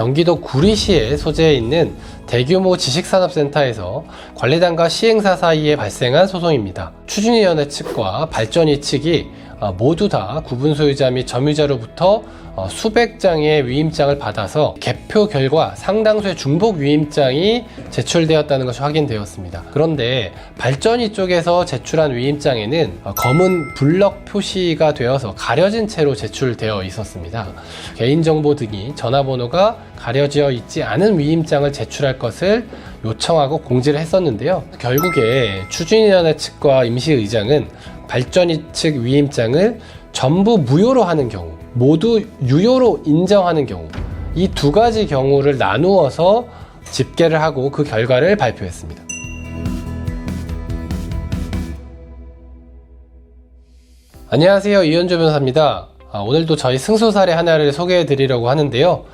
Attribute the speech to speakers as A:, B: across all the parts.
A: 경기도 구리시에 소재해 있는 대규모 지식산업센터에서 관리단과 시행사 사이에 발생한 소송입니다. 추진위원회 측과 발전위 측이 모두 다 구분 소유자 및 점유자로부터 수백 장의 위임장을 받아서 개표 결과 상당수의 중복 위임장이 제출되었다는 것이 확인되었습니다. 그런데 발전위 쪽에서 제출한 위임장에는 검은 블럭 표시가 되어서 가려진 채로 제출되어 있었습니다. 개인정보 등이 전화번호가 가려져 있지 않은 위임장을 제출할 것을 요청하고 공지를 했었는데요. 결국에 추진위원회 측과 임시의장은 발전위 측 위임장을 전부 무효로 하는 경우, 모두 유효로 인정하는 경우, 이 두 가지 경우를 나누어서 집계를 하고 그 결과를 발표했습니다. 안녕하세요, 이현주 변호사입니다. 오늘도 저희 승소 사례 하나를 소개해 드리려고 하는데요.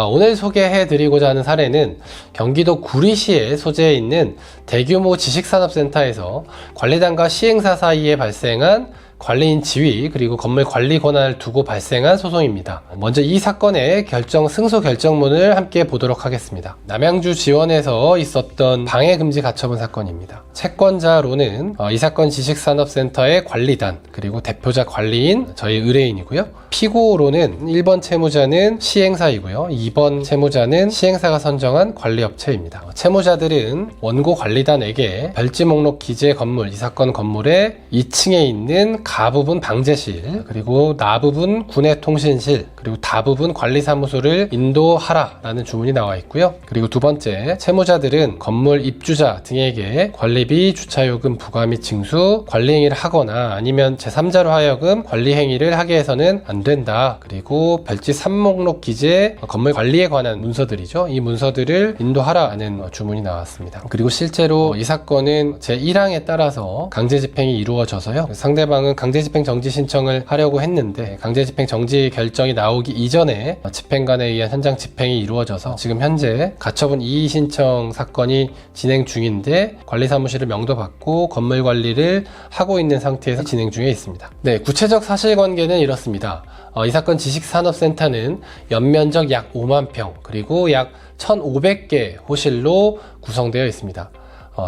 A: 오늘 소개해 드리고자 하는 사례는 경기도 구리시에 소재해 있는 대규모 지식산업센터에서 관리단과 시행사 사이에 발생한 관리인 지위 그리고 건물 관리 권한을 두고 발생한 소송입니다. 먼저 이 사건의 승소 결정문을 함께 보도록 하겠습니다. 남양주 지원에서 있었던 방해금지 가처분 사건입니다. 채권자로는 이 사건 지식산업센터의 관리단 그리고 대표자 관리인 저희 의뢰인이고요. 피고로는 1번 채무자는 시행사이고요. 2번 채무자는 시행사가 선정한 관리업체입니다. 채무자들은 원고 관리단에게 별지 목록 기재 건물, 이 사건 건물의 2층에 있는 가부분 방제실, 그리고 나부분 군해통신실, 그리고 다부분 관리사무소를 인도하라라는 주문이 나와 있고요. 그리고 두 번째, 채무자들은 건물 입주자 등에게 관리비, 주차요금 부과 및 징수, 관리행위를 하거나 아니면 제3자로 하여금 관리행위를 하게 해서는 안 된다. 그리고 별지 3목록 기재 건물 관리에 관한 문서들이죠. 이 문서들을 인도하라는 주문이 나왔습니다. 그리고 실제로 이 사건은 제1항에 따라서 강제집행이 이루어져서요. 상대방은 강제집행 정지 신청을 하려고 했는데 강제집행 정지 결정이 나오기 이전에 집행관에 의한 현장 집행이 이루어져서 지금 현재 가처분 이의 신청 사건이 진행 중인데 관리사무실을 명도받고 건물 관리를 하고 있는 상태에서 진행 중에 있습니다. 네, 구체적 사실관계는 이렇습니다. 이 사건 지식산업센터는 연면적 약 5만 평 그리고 약 1,500개 호실로 구성되어 있습니다.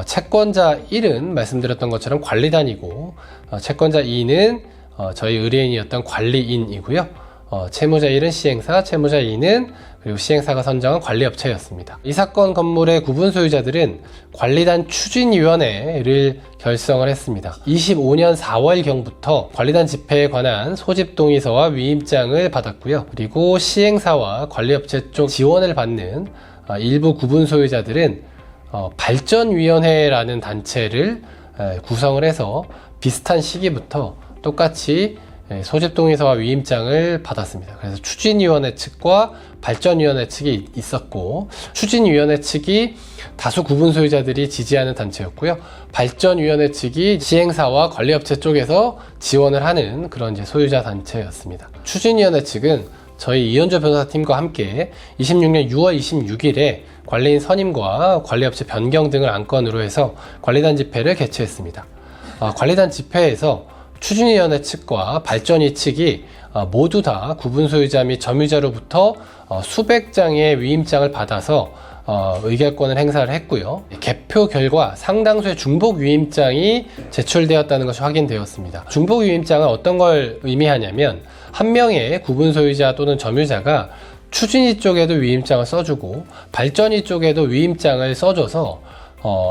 A: 채권자 1은 말씀드렸던 것처럼 관리단이고 채권자 2는 저희 의뢰인이었던 관리인이고요. 채무자 1은 시행사, 채무자 2는 그리고 시행사가 선정한 관리업체였습니다. 이 사건 건물의 구분 소유자들은 관리단 추진위원회를 결성을 했습니다. 25년 4월경부터 관리단 집회에 관한 소집동의서와 위임장을 받았고요. 그리고 시행사와 관리업체 쪽 지원을 받는 일부 구분 소유자들은 발전위원회라는 단체를 구성을 해서 비슷한 시기부터 똑같이 소집동의서와 위임장을 받았습니다. 그래서 추진위원회 측과 발전위원회 측이 있었고 추진위원회 측이 다수 구분 소유자들이 지지하는 단체였고요. 발전위원회 측이 시행사와 관리업체 쪽에서 지원을 하는 그런 소유자 단체였습니다. 추진위원회 측은 저희 이현주 변호사팀과 함께 26년 6월 26일에 관리인 선임과 관리업체 변경 등을 안건으로 해서 관리단 집회를 개최했습니다. 관리단 집회에서 추진위원회 측과 발전위 측이 모두 다 구분 소유자 및 점유자로부터 수백 장의 위임장을 받아서 의결권을 행사를 했고요. 개표 결과 상당수의 중복 위임장이 제출되었다는 것이 확인되었습니다. 중복 위임장은 어떤 걸 의미하냐면 한 명의 구분 소유자 또는 점유자가 추진위 쪽에도 위임장을 써주고 발전위 쪽에도 위임장을 써줘서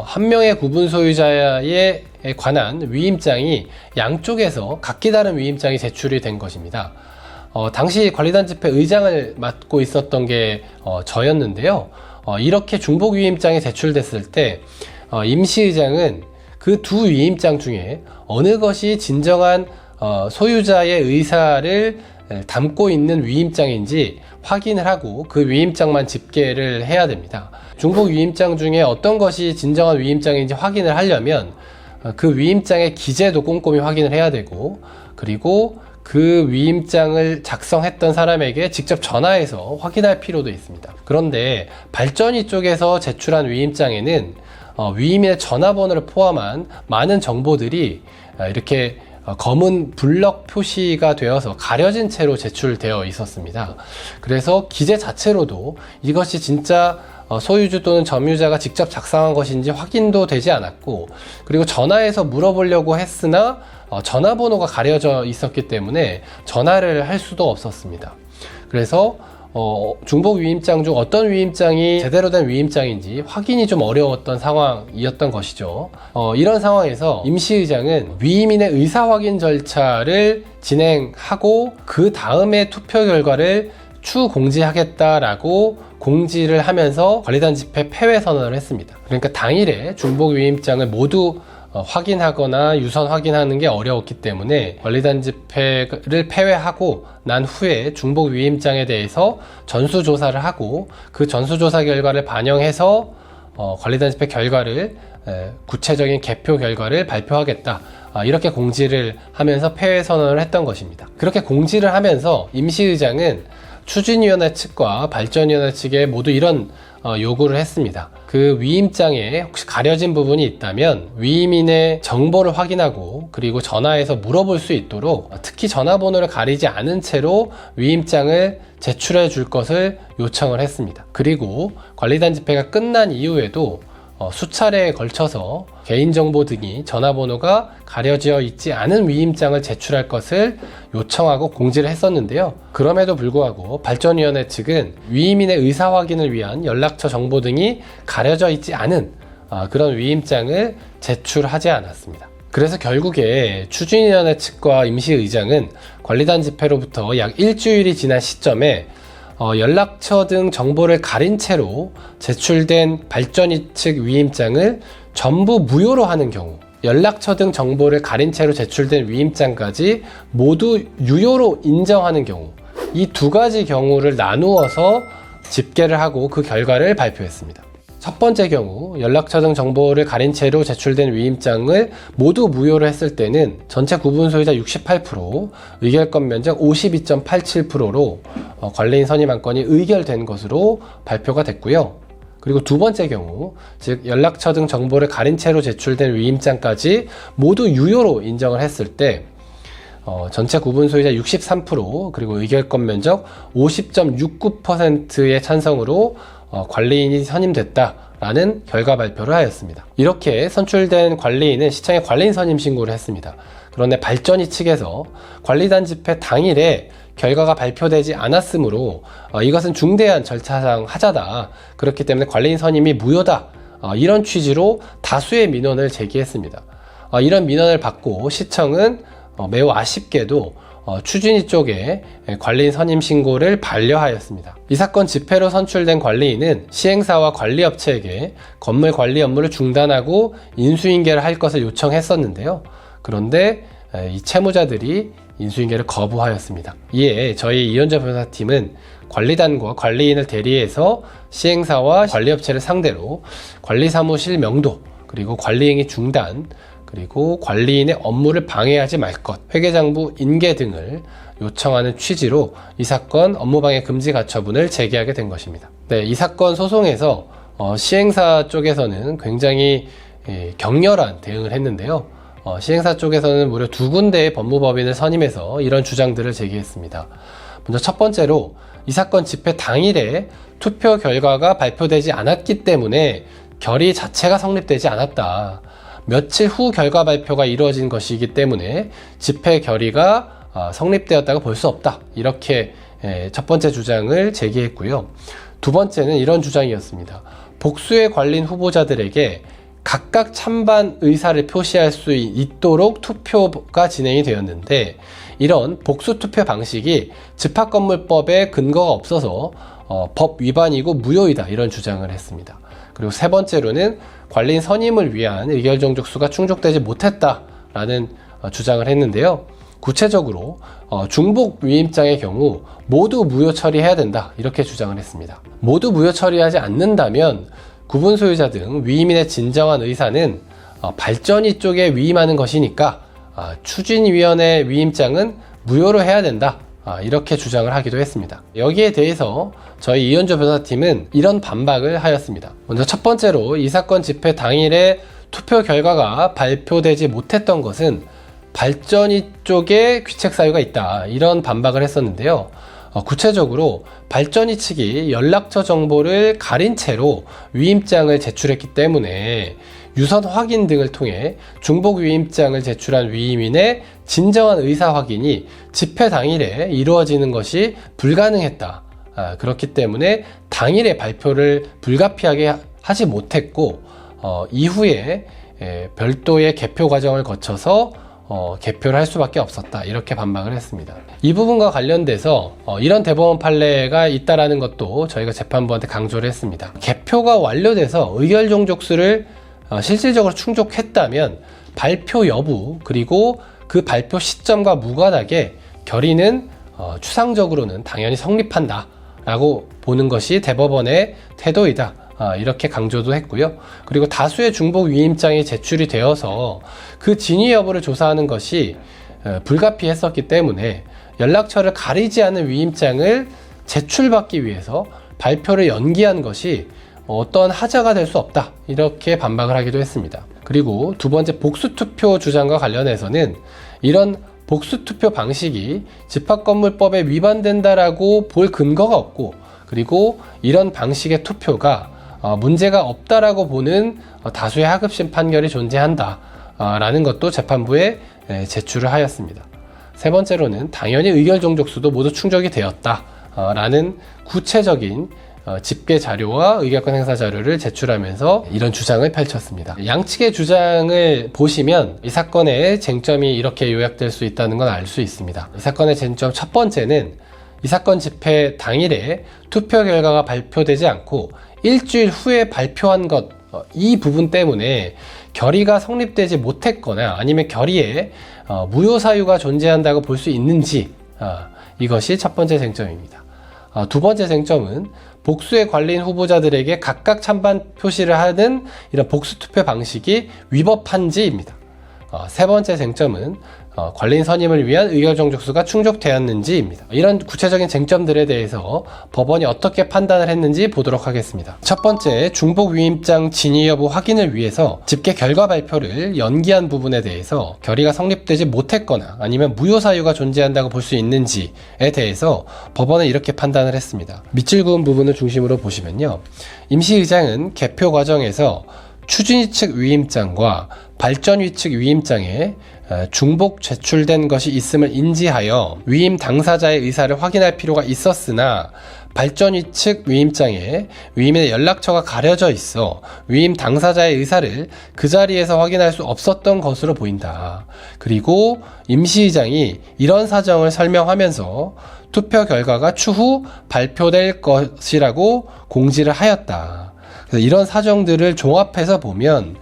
A: 한 명의 구분 소유자에 관한 위임장이 양쪽에서 각기 다른 위임장이 제출이 된 것입니다. 당시 관리단 집회 의장을 맡고 있었던 게 저였는데요. 이렇게 중복 위임장이 제출됐을 때 임시의장은 그 두 위임장 중에 어느 것이 진정한 소유자의 의사를 담고 있는 위임장인지 확인을 하고 그 위임장만 집계를 해야 됩니다. 중복 위임장 중에 어떤 것이 진정한 위임장인지 확인을 하려면 그 위임장의 기재도 꼼꼼히 확인을 해야 되고 그리고 그 위임장을 작성했던 사람에게 직접 전화해서 확인할 필요도 있습니다. 그런데 발전위 쪽에서 제출한 위임장에는 위임인의 전화번호를 포함한 많은 정보들이 이렇게 검은 블럭 표시가 되어서 가려진 채로 제출되어 있었습니다. 그래서 기재 자체로도 이것이 진짜 소유주 또는 점유자가 직접 작성한 것인지 확인도 되지 않았고, 그리고 전화해서 물어보려고 했으나 전화번호가 가려져 있었기 때문에 전화를 할 수도 없었습니다. 그래서 중복 위임장 중 어떤 위임장이 제대로 된 위임장인지 확인이 좀 어려웠던 상황이었던 것이죠. 이런 상황에서 임시의장은 위임인의 의사 확인 절차를 진행하고 그 다음에 투표 결과를 추공지하겠다라고 공지를 하면서 관리단 집회 폐회 선언을 했습니다. 그러니까 당일에 중복 위임장을 모두 확인하거나 유선 확인하는 게 어려웠기 때문에 관리단 집회를 폐회하고 난 후에 중복 위임장에 대해서 전수조사를 하고 그 전수조사 결과를 반영해서 관리단 집회 결과를 구체적인 개표 결과를 발표하겠다, 이렇게 공지를 하면서 폐회 선언을 했던 것입니다. 그렇게 공지를 하면서 임시의장은 추진위원회 측과 발전위원회 측에 모두 이런 요구를 했습니다. 그 위임장에 혹시 가려진 부분이 있다면 위임인의 정보를 확인하고 그리고 전화해서 물어볼 수 있도록 특히 전화번호를 가리지 않은 채로 위임장을 제출해 줄 것을 요청을 했습니다. 그리고 관리단 집회가 끝난 이후에도 수차례에 걸쳐서 개인정보 등이 전화번호가 가려져 있지 않은 위임장을 제출할 것을 요청하고 공지를 했었는데요. 그럼에도 불구하고 발전위원회 측은 위임인의 의사 확인을 위한 연락처 정보 등이 가려져 있지 않은 그런 위임장을 제출하지 않았습니다. 그래서 결국에 추진위원회 측과 임시의장은 관리단 집회로부터 약 일주일이 지난 시점에 연락처 등 정보를 가린 채로 제출된 발전위 측 위임장을 전부 무효로 하는 경우, 연락처 등 정보를 가린 채로 제출된 위임장까지 모두 유효로 인정하는 경우, 이 두 가지 경우를 나누어서 집계를 하고 그 결과를 발표했습니다. 첫 번째 경우, 연락처 등 정보를 가린 채로 제출된 위임장을 모두 무효로 했을 때는 전체 구분 소유자 68%, 의결권 면적 52.87%로 관리인 선임 안건이 의결된 것으로 발표가 됐고요. 그리고 두 번째 경우, 즉 연락처 등 정보를 가린 채로 제출된 위임장까지 모두 유효로 인정을 했을 때 전체 구분 소유자 63%, 그리고 의결권 면적 50.69%의 찬성으로 관리인이 선임됐다라는 결과 발표를 하였습니다. 이렇게 선출된 관리인은 시청에 관리인 선임 신고를 했습니다. 그런데 발전위 측에서 관리단 집회 당일에 결과가 발표되지 않았으므로 이것은 중대한 절차상 하자다, 그렇기 때문에 관리인 선임이 무효다, 이런 취지로 다수의 민원을 제기했습니다. 이런 민원을 받고 시청은 매우 아쉽게도 추진위 쪽에 관리인 선임 신고를 반려하였습니다. 이 사건 집회로 선출된 관리인은 시행사와 관리업체에게 건물 관리 업무를 중단하고 인수인계를 할 것을 요청했었는데요. 그런데 이 채무자들이 인수인계를 거부하였습니다. 이에 저희 이현주 변호사팀은 관리단과 관리인을 대리해서 시행사와 관리업체를 상대로 관리사무실 명도, 그리고 관리행위 중단, 그리고 관리인의 업무를 방해하지 말 것, 회계장부 인계 등을 요청하는 취지로 이 사건 업무방해 금지 가처분을 제기하게 된 것입니다. 네, 이 사건 소송에서 시행사 쪽에서는 굉장히 격렬한 대응을 했는데요. 시행사 쪽에서는 무려 2군데의 법무법인을 선임해서 이런 주장들을 제기했습니다. 먼저 첫 번째로 이 사건 집회 당일에 투표 결과가 발표되지 않았기 때문에 결의 자체가 성립되지 않았다. 며칠 후 결과 발표가 이루어진 것이기 때문에 집회 결의가 성립되었다고 볼 수 없다. 이렇게 첫 번째 주장을 제기했고요. 두 번째는 이런 주장이었습니다. 복수의 관리인 후보자들에게 각각 찬반 의사를 표시할 수 있도록 투표가 진행이 되었는데 이런 복수 투표 방식이 집합건물법에 근거가 없어서 법 위반이고 무효이다, 이런 주장을 했습니다. 그리고 세 번째로는 관리인 선임을 위한 의결 정족수가 충족되지 못했다라는 주장을 했는데요. 구체적으로 중복 위임장의 경우 모두 무효 처리해야 된다, 이렇게 주장을 했습니다. 모두 무효 처리하지 않는다면 구분 소유자 등 위임인의 진정한 의사는 발전위 쪽에 위임하는 것이니까 추진위원회 위임장은 무효로 해야 된다, 이렇게 주장을 하기도 했습니다. 여기에 대해서 저희 이현주 변호사팀은 이런 반박을 하였습니다. 먼저 첫 번째로 이 사건 집회 당일에 투표 결과가 발표되지 못했던 것은 발전위 쪽에 귀책 사유가 있다, 이런 반박을 했었는데요. 구체적으로 발전위 측이 연락처 정보를 가린 채로 위임장을 제출했기 때문에 유선 확인 등을 통해 중복 위임장을 제출한 위임인의 진정한 의사 확인이 집회 당일에 이루어지는 것이 불가능했다. 그렇기 때문에 당일에 발표를 불가피하게 하지 못했고, 이후에 별도의 개표 과정을 거쳐서 개표를 할 수밖에 없었다, 이렇게 반박을 했습니다. 이 부분과 관련돼서 이런 대법원 판례가 있다라는 것도 저희가 재판부한테 강조를 했습니다. 개표가 완료돼서 의결종족수를 실질적으로 충족했다면 발표 여부, 그리고 그 발표 시점과 무관하게 결의는 추상적으로는 당연히 성립한다 라고 보는 것이 대법원의 태도이다, 이렇게 강조도 했고요. 그리고 다수의 중복 위임장이 제출이 되어서 그 진위 여부를 조사하는 것이 불가피했었기 때문에 연락처를 가리지 않은 위임장을 제출받기 위해서 발표를 연기한 것이 어떠한 하자가 될 수 없다, 이렇게 반박을 하기도 했습니다. 그리고 두 번째, 복수투표 주장과 관련해서는 이런 복수투표 방식이 집합건물법에 위반된다라고 볼 근거가 없고, 그리고 이런 방식의 투표가 문제가 없다라고 보는 다수의 하급심 판결이 존재한다 라는 것도 재판부에 제출을 하였습니다. 세 번째로는 당연히 의결종족수도 모두 충족이 되었다 라는 구체적인 집계 자료와 의결권 행사 자료를 제출하면서 이런 주장을 펼쳤습니다. 양측의 주장을 보시면 이 사건의 쟁점이 이렇게 요약될 수 있다는 걸 알 수 있습니다. 이 사건의 쟁점 첫 번째는 이 사건 집회 당일에 투표 결과가 발표되지 않고 일주일 후에 발표한 것, 이 부분 때문에 결의가 성립되지 못했거나 아니면 결의에 무효 사유가 존재한다고 볼 수 있는지, 이것이 첫 번째 쟁점입니다. 두 번째 쟁점은 복수의 관리인 후보자들에게 각각 찬반 표시를 하는 이런 복수투표 방식이 위법한지입니다. 세 번째 쟁점은 관리인 선임을 위한 의결종족수가 충족되었는지입니다. 이런 구체적인 쟁점들에 대해서 법원이 어떻게 판단을 했는지 보도록 하겠습니다. 첫 번째, 중복 위임장 진위 여부 확인을 위해서 집계 결과 발표를 연기한 부분에 대해서 결의가 성립되지 못했거나 아니면 무효 사유가 존재한다고 볼 수 있는지에 대해서 법원은 이렇게 판단을 했습니다. 밑줄 그은 부분을 중심으로 보시면요, 임시의장은 개표 과정에서 추진위 측 위임장과 발전위 측 위임장에 중복 제출된 것이 있음을 인지하여 위임 당사자의 의사를 확인할 필요가 있었으나 발전위 측 위임장에 위임의 연락처가 가려져 있어 위임 당사자의 의사를 그 자리에서 확인할 수 없었던 것으로 보인다. 그리고 임시의장이 이런 사정을 설명하면서 투표 결과가 추후 발표될 것이라고 공지를 하였다. 그래서 이런 사정들을 종합해서 보면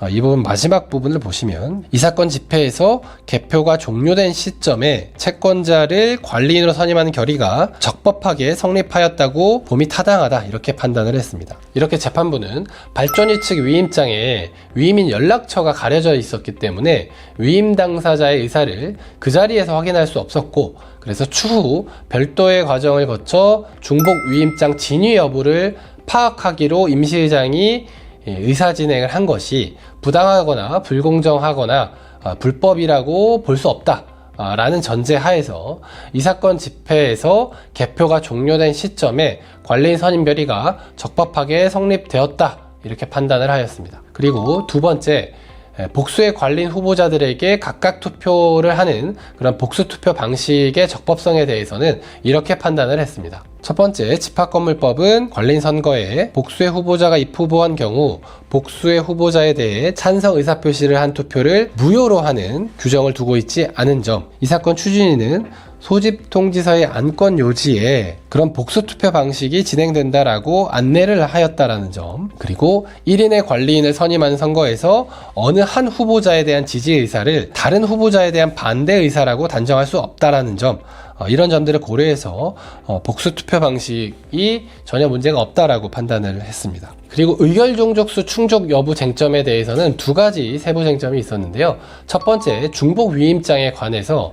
A: 이 부분 마지막 부분을 보시면 이 사건 집회에서 개표가 종료된 시점에 채권자를 관리인으로 선임하는 결의가 적법하게 성립하였다고 봄이 타당하다, 이렇게 판단을 했습니다. 이렇게 재판부는 발전위 측 위임장에 위임인 연락처가 가려져 있었기 때문에 위임 당사자의 의사를 그 자리에서 확인할 수 없었고, 그래서 추후 별도의 과정을 거쳐 중복 위임장 진위 여부를 파악하기로 임시의장이 의사 진행을 한 것이 부당하거나 불공정하거나 불법이라고 볼 수 없다 라는 전제 하에서 이 사건 집회에서 개표가 종료된 시점에 관리인 선임 결의가 적법하게 성립되었다, 이렇게 판단을 하였습니다. 그리고 두 번째, 복수의 관리인 후보자들에게 각각 투표를 하는 그런 복수투표 방식의 적법성에 대해서는 이렇게 판단을 했습니다. 첫 번째, 집합건물법은 관리인 선거에 복수의 후보자가 입후보한 경우 복수의 후보자에 대해 찬성 의사표시를 한 투표를 무효로 하는 규정을 두고 있지 않은 점, 이 사건 추진위는 소집 통지서의 안건 요지에 그런 복수투표 방식이 진행된다라고 안내를 하였다라는 점, 그리고 1인의 관리인을 선임하는 선거에서 어느 한 후보자에 대한 지지 의사를 다른 후보자에 대한 반대 의사라고 단정할 수 없다라는 점, 이런 점들을 고려해서 복수투표 방식이 전혀 문제가 없다라고 판단을 했습니다. 그리고 의결종족수 충족 여부 쟁점에 대해서는 두 가지 세부 쟁점이 있었는데요. 첫 번째, 중복 위임장에 관해서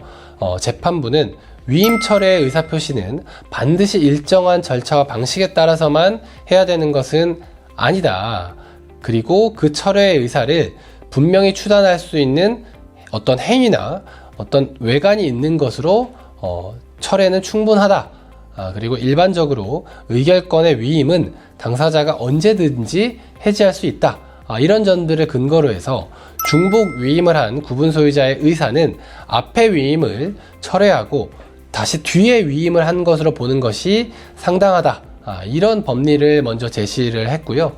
A: 재판부는 위임 철회의 의사표시는 반드시 일정한 절차와 방식에 따라서만 해야 되는 것은 아니다. 그리고 그 철회의 의사를 분명히 추단할 수 있는 어떤 행위나 어떤 외관이 있는 것으로 철회는 충분하다. 그리고 일반적으로 의결권의 위임은 당사자가 언제든지 해지할 수 있다. 이런 점들을 근거로 해서 중복 위임을 한 구분 소유자의 의사는 앞에 위임을 철회하고 다시 뒤에 위임을 한 것으로 보는 것이 상당하다. 이런 법리를 먼저 제시를 했고요.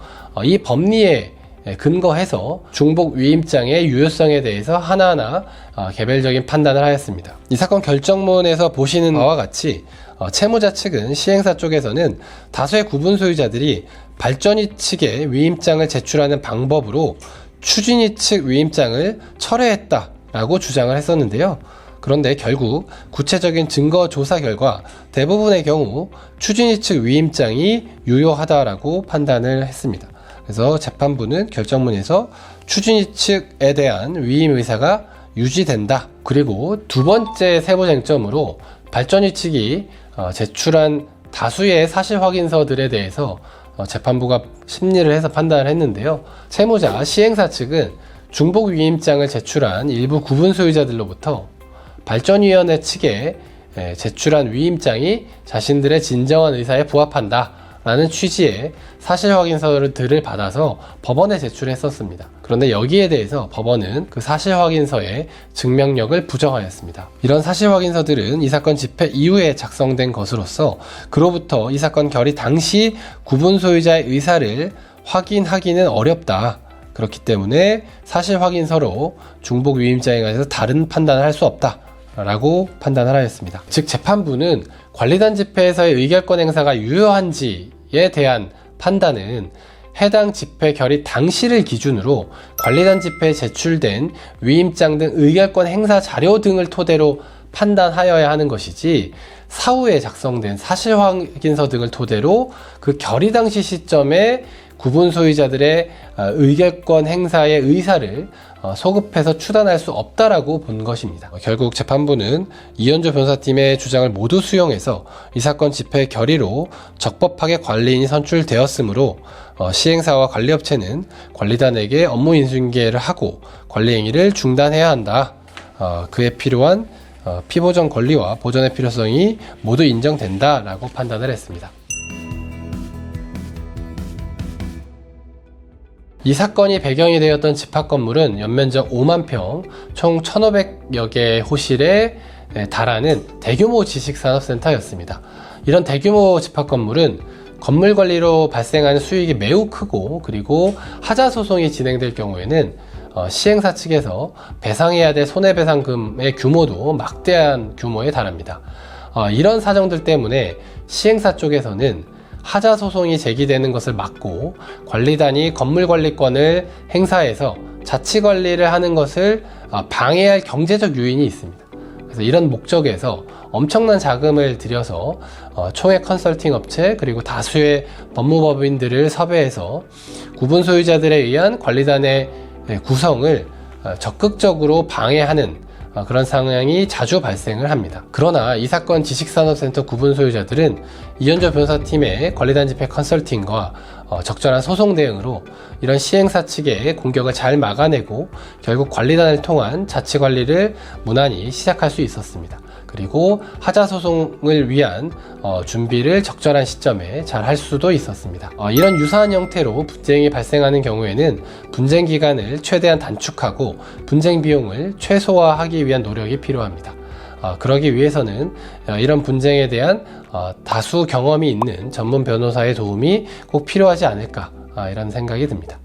A: 이 법리에 근거해서 중복 위임장의 유효성에 대해서 하나하나 개별적인 판단을 하였습니다. 이 사건 결정문에서 보시는 바와 같이 채무자 측은 시행사 쪽에서는 다수의 구분 소유자들이 발전이 측에 위임장을 제출하는 방법으로 추진이 측 위임장을 철회했다라고 주장을 했었는데요. 그런데 결국 구체적인 증거 조사 결과 대부분의 경우 추진이 측 위임장이 유효하다라고 판단을 했습니다. 그래서 재판부는 결정문에서 추진이 측에 대한 위임 의사가 유지된다. 그리고 두 번째 세부 쟁점으로 발전이 측이 제출한 다수의 사실 확인서들에 대해서 재판부가 심리를 해서 판단을 했는데요. 채무자 시행사 측은 중복 위임장을 제출한 일부 구분 소유자들로부터 발전위원회 측에 제출한 위임장이 자신들의 진정한 의사에 부합한다 라는 취지의 사실 확인서들을 받아서 법원에 제출했었습니다. 그런데 여기에 대해서 법원은 그 사실 확인서의 증명력을 부정하였습니다. 이런 사실 확인서들은 이 사건 집행 이후에 작성된 것으로서 그로부터 이 사건 결의 당시 구분 소유자의 의사를 확인하기는 어렵다. 그렇기 때문에 사실 확인서로 중복 위임장에 관해서 다른 판단을 할 수 없다 라고 판단을 하였습니다. 즉 재판부는 관리단 집회에서의 의결권 행사가 유효한지에 대한 판단은 해당 집회 결의 당시를 기준으로 관리단 집회에 제출된 위임장 등 의결권 행사 자료 등을 토대로 판단하여야 하는 것이지 사후에 작성된 사실 확인서 등을 토대로 그 결의 당시 시점에 구분 소유자들의 의결권 행사의 의사를 소급해서 추단할 수 없다라고 본 것입니다. 결국 재판부는 이현조 변호사팀의 주장을 모두 수용해서 이 사건 집회 결의로 적법하게 관리인이 선출되었으므로 시행사와 관리업체는 관리단에게 업무 인수인계를 하고 관리 행위를 중단해야 한다. 그에 필요한 피보전 권리와 보전의 필요성이 모두 인정된다라고 판단을 했습니다. 이 사건이 배경이 되었던 집합 건물은 연면적 5만 평, 총 1,500여 개의 호실에 달하는 대규모 지식산업센터였습니다. 이런 대규모 집합 건물은 건물 관리로 발생하는 수익이 매우 크고 그리고 하자 소송이 진행될 경우에는 시행사 측에서 배상해야 될 손해배상금의 규모도 막대한 규모에 달합니다. 이런 사정들 때문에 시행사 쪽에서는 하자 소송이 제기되는 것을 막고 관리단이 건물 관리권을 행사해서 자치 관리를 하는 것을 방해할 경제적 요인이 있습니다. 그래서 이런 목적에서 엄청난 자금을 들여서 총액 컨설팅 업체 그리고 다수의 법무법인들을 섭외해서 구분 소유자들에 의한 관리단의 구성을 적극적으로 방해하는 그런 상황이 자주 발생을 합니다. 그러나 이 사건 지식산업센터 구분 소유자들은 이현조 변호사팀의 관리단 집회 컨설팅과 적절한 소송 대응으로 이런 시행사 측의 공격을 잘 막아내고 결국 관리단을 통한 자치 관리를 무난히 시작할 수 있었습니다. 그리고 하자 소송을 위한 준비를 적절한 시점에 잘 할 수도 있었습니다. 이런 유사한 형태로 분쟁이 발생하는 경우에는 분쟁 기간을 최대한 단축하고 분쟁 비용을 최소화하기 위한 노력이 필요합니다. 그러기 위해서는 이런 분쟁에 대한 다수 경험이 있는 전문 변호사의 도움이 꼭 필요하지 않을까 이런 생각이 듭니다.